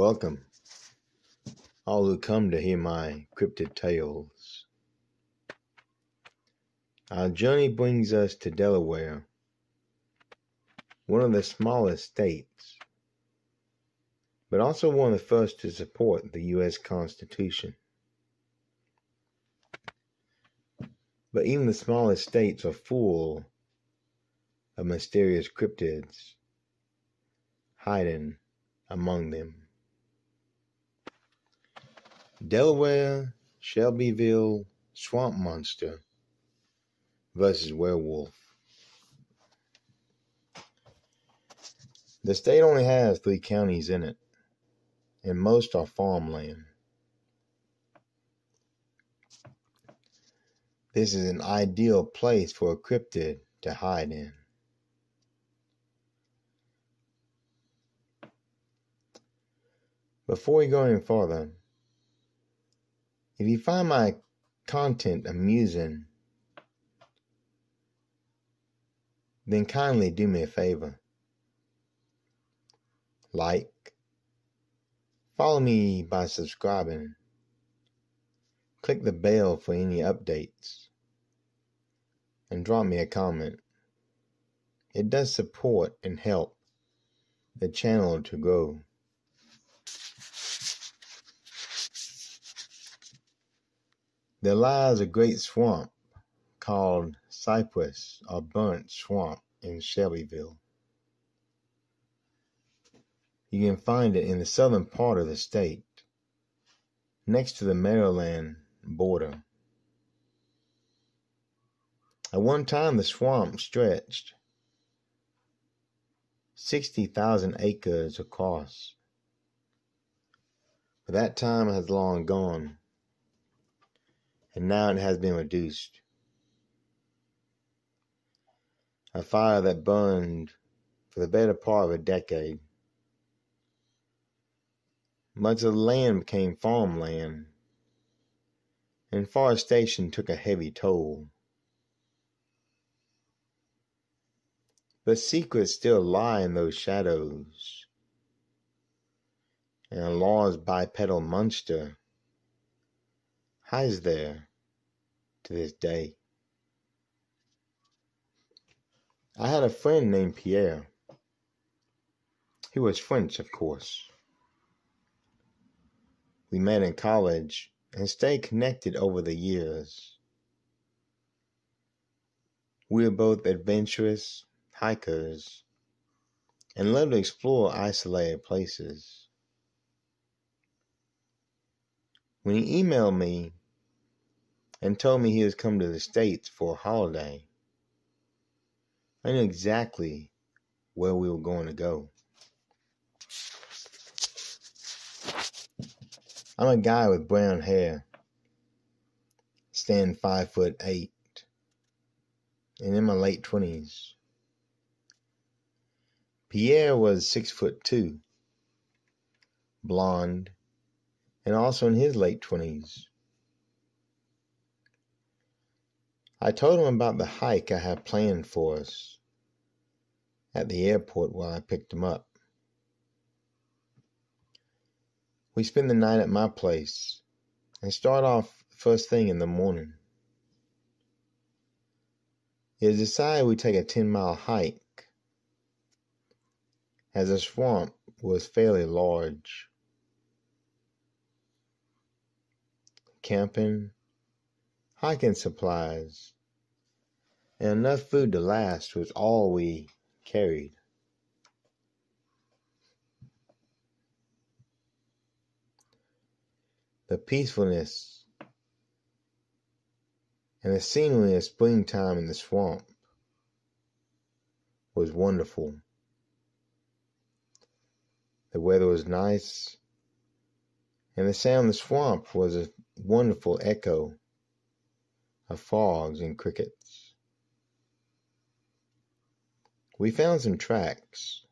Welcome, all who come to hear my cryptid tales. Our journey brings us to Delaware, one of the smallest states, but also one of the first to support the U.S. Constitution. But even the smallest states are full of mysterious cryptids hiding among them. Delaware Selbyville swamp monster versus werewolf. The state only has 3 counties in it, and most are farmland. This is an ideal place for a cryptid to hide in. Before we go any further, if you find my content amusing, then kindly do me a favor. Like, follow me by subscribing, click the bell for any updates, and drop me a comment. It does support and help the channel to grow. There lies a great swamp called Cypress or Burnt Swamp in Selbyville. You can find it in the southern part of the state, next to the Maryland border. At one time, the swamp stretched 60,000 acres across, but that time has long gone, and now it has been reduced. A fire that burned for the better part of a decade. Much of the land became farmland, and forestation took a heavy toll. But secrets still lie in those shadows, and a large bipedal monster hides there to this day. I had a friend named Pierre. He was French, of course. We met in college and stayed connected over the years. We were both adventurous hikers and loved to explore isolated places. When he emailed me and told me he was come to the States for a holiday, I knew exactly where we were going to go. I'm a guy with brown hair, stand 5'8", and in my late 20s. Pierre was 6'2", blonde, and also in his late 20s. I told him about the hike I had planned for us at the airport where I picked him up. We spent the night at my place and start off first thing in the morning. It was decided we take a 10-mile hike, as the swamp was fairly large. Camping, hiking supplies, and enough food to last was all we carried. The peacefulness and the scenery of springtime in the swamp was wonderful. The weather was nice, and the sound of the swamp was a wonderful echo of frogs and crickets. We found some tracks,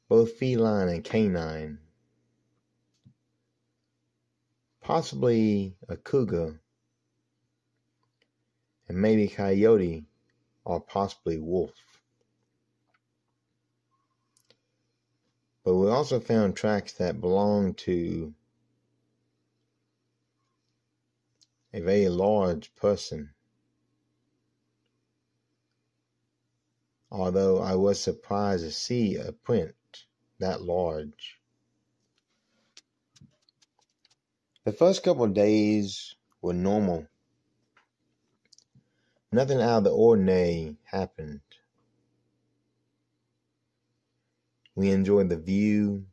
both feline and canine, possibly a cougar, and maybe coyote or possibly wolf. But we also found tracks that belonged to a very large person. Although I was surprised to see a print that large. The first couple of days were normal. Nothing out of the ordinary happened. We enjoyed the view,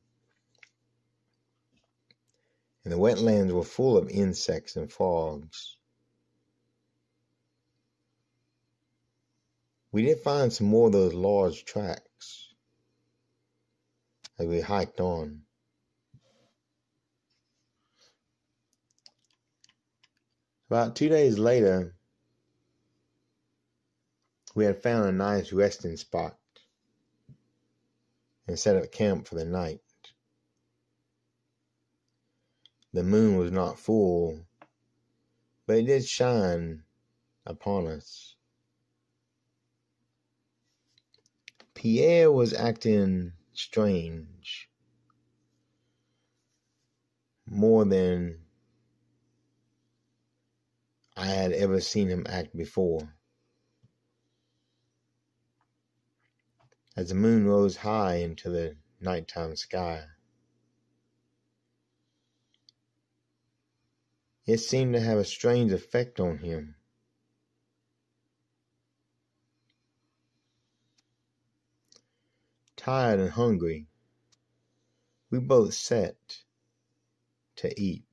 and the wetlands were full of insects and frogs. We did find some more of those large tracks as we hiked on. About 2 days later, we had found a nice resting spot and set up camp for the night. The moon was not full, but it did shine upon us. Pierre was acting strange, more than I had ever seen him act before. As the moon rose high into the nighttime sky, it seemed to have a strange effect on him. Tired and hungry, we both sat to eat.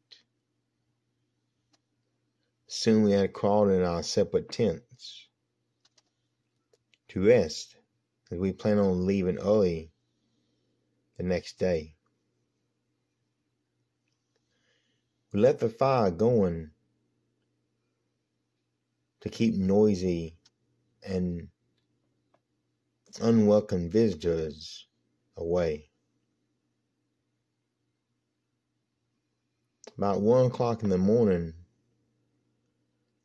Soon we had crawled in our separate tents to rest, as we planned on leaving early the next day. We left the fire going to keep noisy and unwelcome visitors away. About 1 o'clock in the morning,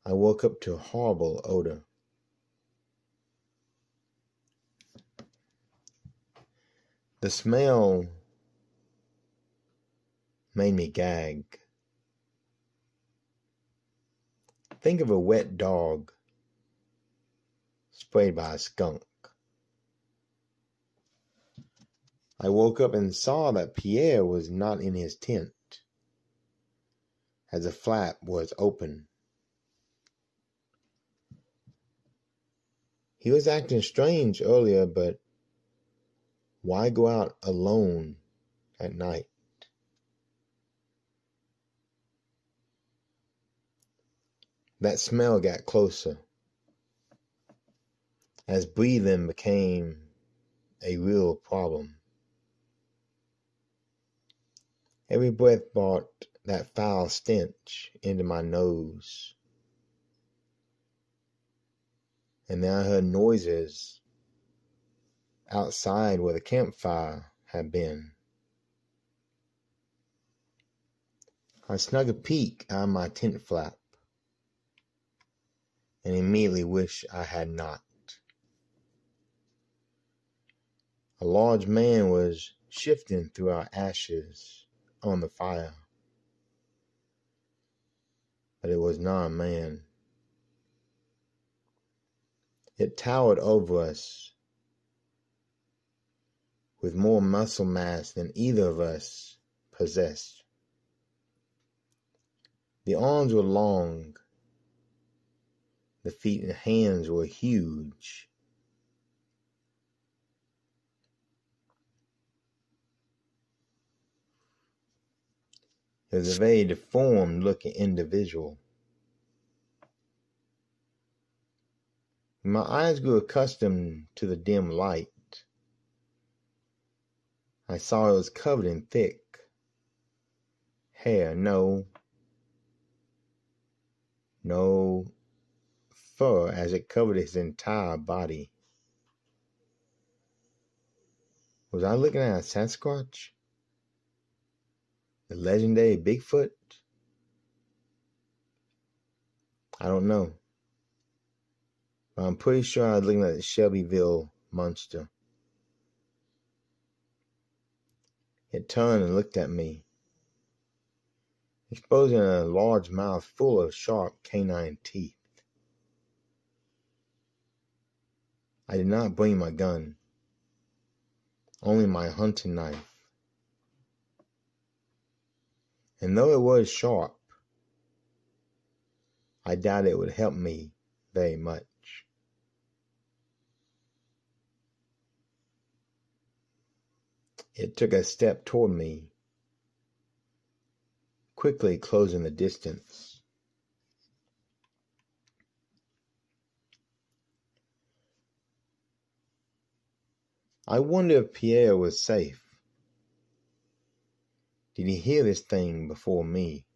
I woke up to a horrible odor. The smell made me gag. Think of a wet dog sprayed by a skunk. I woke up and saw that Pierre was not in his tent, as the flap was open. He was acting strange earlier, but why go out alone at night? That smell got closer, as breathing became a real problem. Every breath brought that foul stench into my nose. And then I heard noises outside where the campfire had been. I snuck a peek out of my tent flap and immediately wished I had not. A large man was shifting through our ashes on the fire, but it was not a man. It towered over us with more muscle mass than either of us possessed. The arms were long. The feet and hands were huge. It was a very deformed looking individual. When my eyes grew accustomed to the dim light, I saw it was covered in thick hair, no fur, as it covered his entire body. Was I looking at a Sasquatch? The legendary Bigfoot? I don't know. But I'm pretty sure I was looking at the Selbyville monster. It turned and looked at me, exposing a large mouth full of sharp canine teeth. I did not bring my gun, only my hunting knife. And though it was sharp, I doubt it would help me very much. It took a step toward me, quickly closing the distance. I wonder if Pierre was safe. Did he hear this thing before me?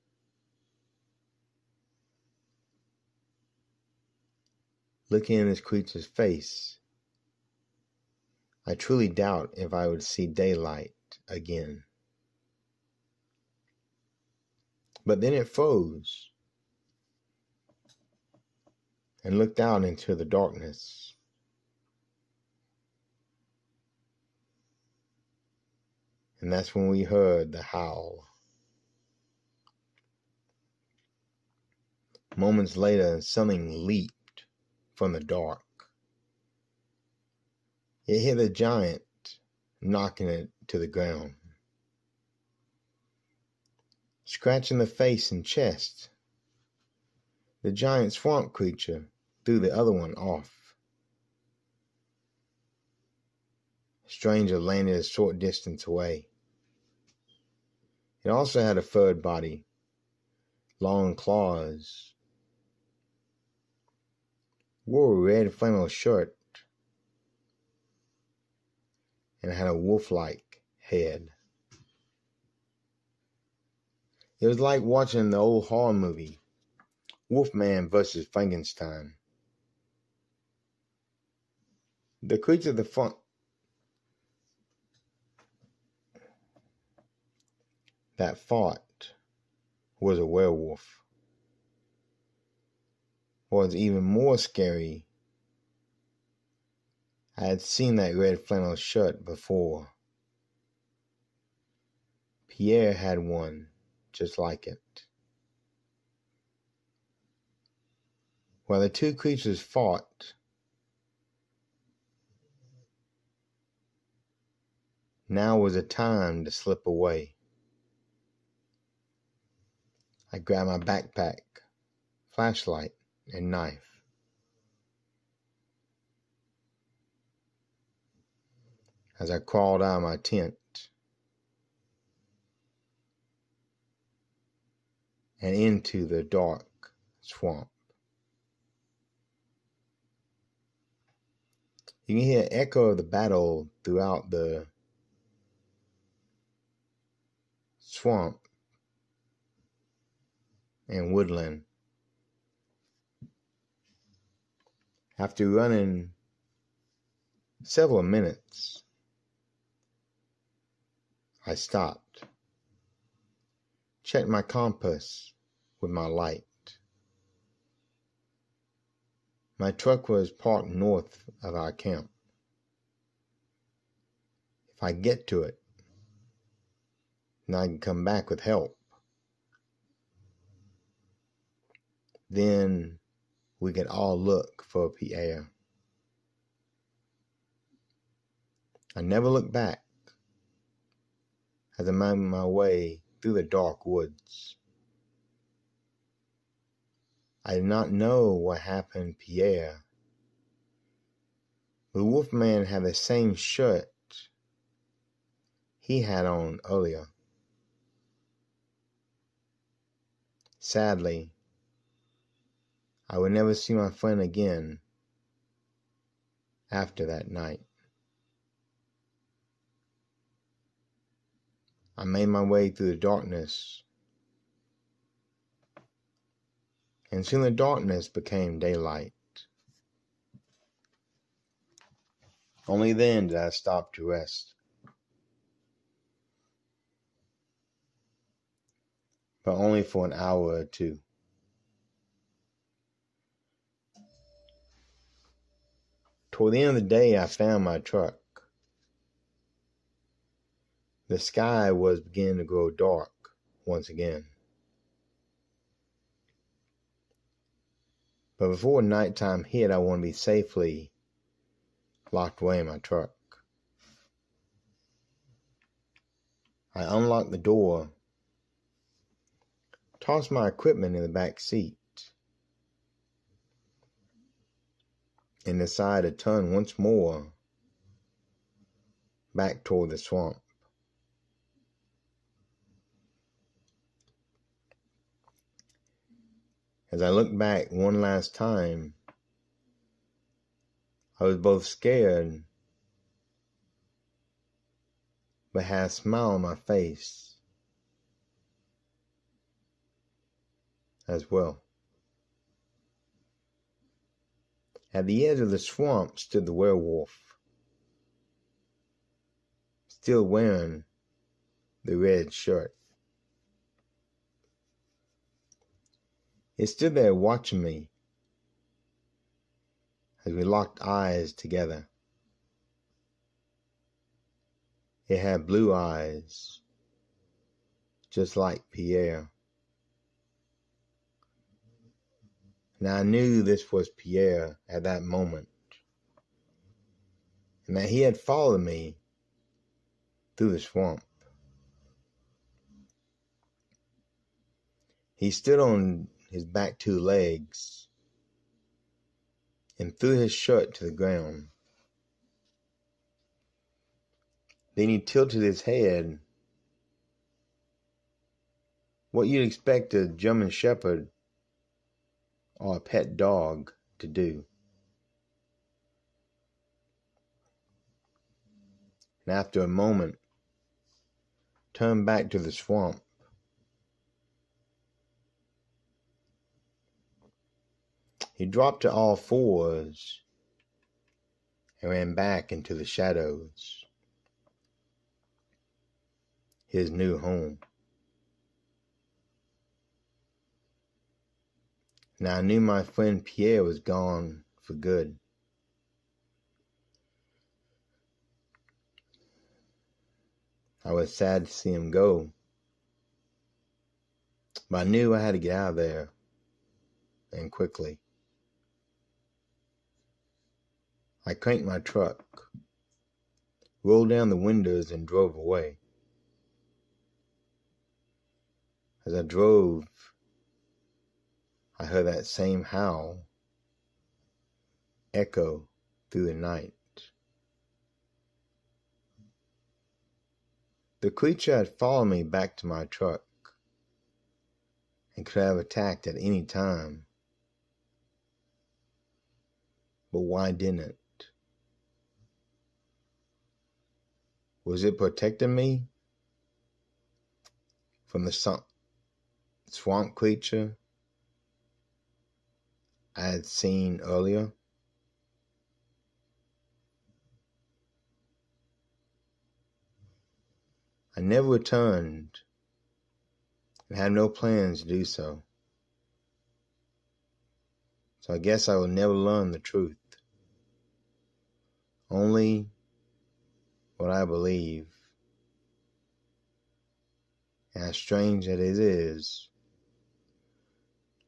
Looking in this creature's face, I truly doubt if I would see daylight again. But then it froze and looked out into the darkness. And that's when we heard the howl. Moments later, something leaped from the dark. It hit the giant, knocking it to the ground. Scratching the face and chest, the giant swamp creature threw the other one off. The stranger landed a short distance away. It also had a furred body, long claws, wore a red flannel shirt, and had a wolf-like head. It was like watching the old horror movie, Wolfman vs. Frankenstein. The creature that fought was a werewolf. What was even more scary, I had seen that red flannel shirt before. Pierre had one just like it. While the two creatures fought, now was the time to slip away. I grabbed my backpack, flashlight, and knife. As I crawled out of my tent and into the dark swamp. You can hear an echo of the battle throughout the swamp and woodland. After running several minutes, I stopped, checked my compass with my light. My truck was parked north of our camp. If I get to it, then I can come back with help. Then we could all look for Pierre. I never looked back as I made my way through the dark woods. I did not know what happened to Pierre. The Wolfman had the same shirt he had on earlier. Sadly, I would never see my friend again after that night. I made my way through the darkness, and soon the darkness became daylight. Only then did I stop to rest. But only for an hour or two. Toward the end of the day, I found my truck. The sky was beginning to grow dark once again. But before nighttime hit, I want to be safely locked away in my truck. I unlocked the door, tossed my equipment in the back seat, and decided to turn once more back toward the swamp. As I looked back one last time, I was both scared but had a smile on my face as well. At the edge of the swamp stood the werewolf, still wearing the red shirt. He stood there watching me as we locked eyes together. It had blue eyes, just like Pierre. Now I knew this was Pierre at that moment, and that he had followed me through the swamp. He stood on his back 2 legs and threw his shirt to the ground. Then he tilted his head, what you'd expect a German shepherd or a pet dog to do. And after a moment, turned back to the swamp. He dropped to all fours and ran back into the shadows, his new home. Now I knew my friend Pierre was gone for good. I was sad to see him go, but I knew I had to get out of there, and quickly. I cranked my truck, rolled down the windows, and drove away. As I drove, I heard that same howl echo through the night. The creature had followed me back to my truck and could have attacked at any time. But why didn't it? Was it protecting me from the swamp creature I had seen earlier? I never returned and had no plans to do so. So I guess I will never learn the truth. Only what I believe. And as strange as it is,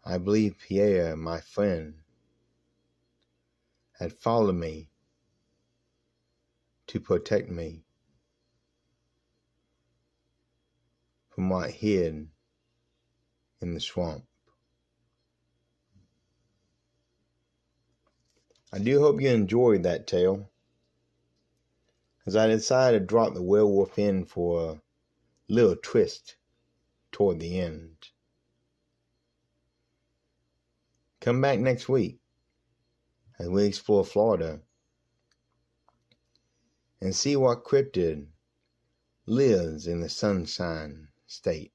I believe Pierre, my friend, had followed me to protect me from what hid in the swamp. I do hope you enjoyed that tale, as I decided to drop the werewolf in for a little twist toward the end. Come back next week as we explore Florida and see what cryptid lives in the Sunshine State.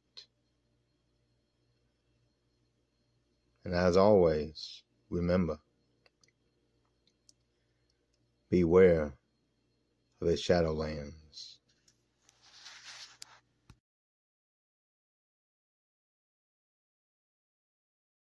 And as always, remember, beware of the Shadowlands.